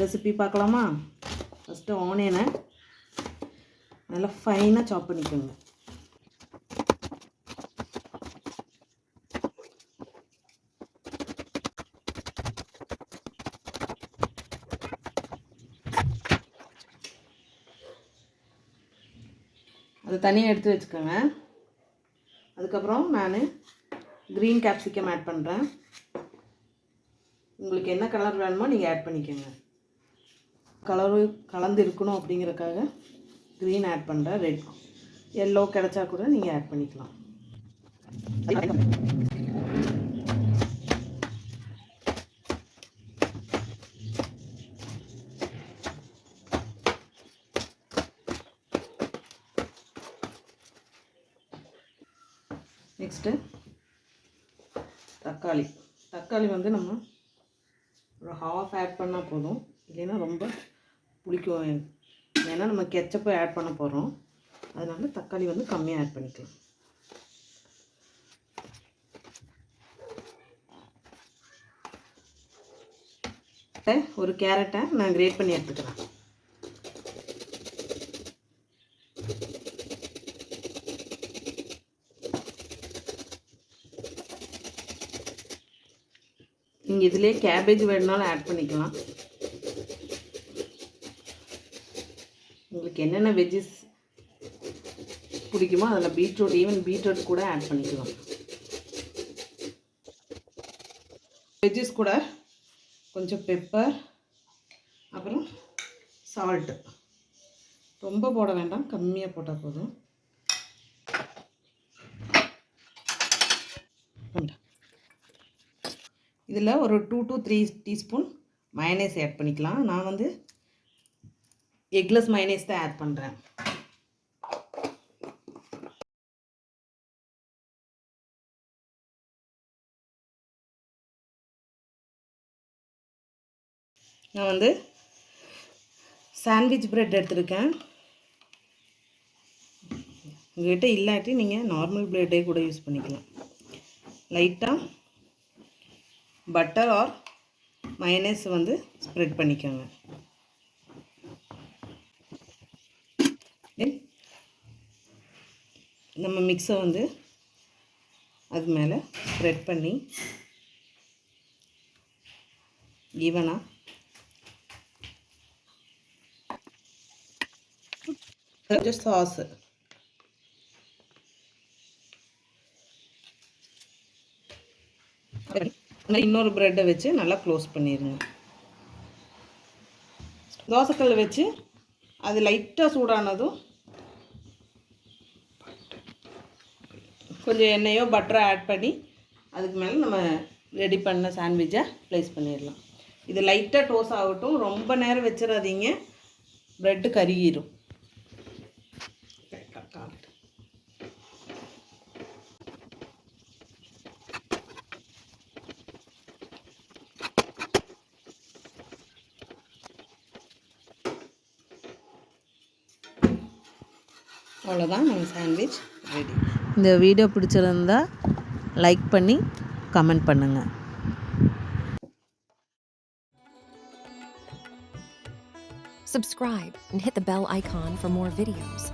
Recipe பார்க்கலாமா? First ஆனியனை நல்லா ஃபைனாக சாப் பண்ணிக்கோங்க. அது தனியாக எடுத்து வச்சுக்கோங்க. அதுக்கப்புறம் நான் க்ரீன் கேப்சிகம் ஆட் பண்ணுறேன். உங்களுக்கு என்ன கலர் வேணுமோ நீங்கள் ஆட் பண்ணிக்கோங்க. கலரு கலந்து இருக்கணும் அப்படிங்கிறக்காக க்ரீன் ஆட் பண்ணுறேன். ரெட் எல்லோ கிடச்சா கூட நீங்கள் ஆட் பண்ணிக்கலாம். நெக்ஸ்ட்டு தக்காளி வந்து நம்ம ஒரு ஹாஃப் ஆட் பண்ணால் போதும், இல்லைன்னா ரொம்ப புளிக்கும். ஏன்னா நம்ம கெச்சப்பை ஆட் பண்ண போகிறோம், அதனால தக்காளி வந்து கம்மியாக ஆட் பண்ணிக்கலாம். ஒரு கேரட்டை நான் கிரேட் பண்ணி எடுத்துக்கிறேன். நீங்கள் இதிலே கேபேஜ் வேணுனாலும் ஆட் பண்ணிக்கலாம். உங்களுக்கு என்னென்ன வெஜ்ஜஸ் பிடிக்குமோ அதில் பீட்ரூட் கூட ஆட் பண்ணிக்கலாம். வெஜ்ஜஸ் கூட கொஞ்சம் பெப்பர், அப்புறம் சால்ட்டு ரொம்ப போட வேண்டாம், கம்மியாக போட்டால் போதும். இதில் ஒரு 2 to 3 டீஸ்பூன் மயனேஸ் ஆட் பண்ணிக்கலாம். நான் வந்து எக்லெஸ் மயனேஸ் தான் ஆட் பண்ணுறேன். நான் வந்து சாண்ட்விச் பிரெட் எடுத்துருக்கேன். உங்கள்கிட்ட இல்லாட்டி நீங்கள் நார்மல் பிரெட்டே கூட யூஸ் பண்ணிக்கலாம். லைட்டாக பட்டர் ஆர் மயனேஸ் வந்து ஸ்ப்ரெட் பண்ணிக்கோங்க. நம்ம மிக்ஸை வந்து அது மேலே ஸ்ப்ரெட் பண்ணி ஈவனாக கொஞ்சம் சாஸு இன்னொரு ப்ரெட்டை வச்சு நல்லா க்ளோஸ் பண்ணிடுங்க. தோசைக்கல்லை வச்சு அது லைட்டாக சூடானதும் கொஞ்சம் எண்ணெயோ பட்டரோ ஆட் பண்ணி அதுக்கு மேலே நம்ம ரெடி பண்ண சாண்ட்விட்சை ப்ளேஸ் பண்ணிடலாம். இது லைட்டாக டோஸ் ஆகட்டும், ரொம்ப நேரம் வச்சிடாதீங்க, ப்ரெட்டு கருகிடும். அவ்வளோதான், நம்ம சாண்ட்விச் ரெடி. இந்த வீடியோ பிடிச்சிருந்தா லைக் பண்ணி கமெண்ட் பண்ணுங்கள். Subscribe and hit the bell icon for more videos.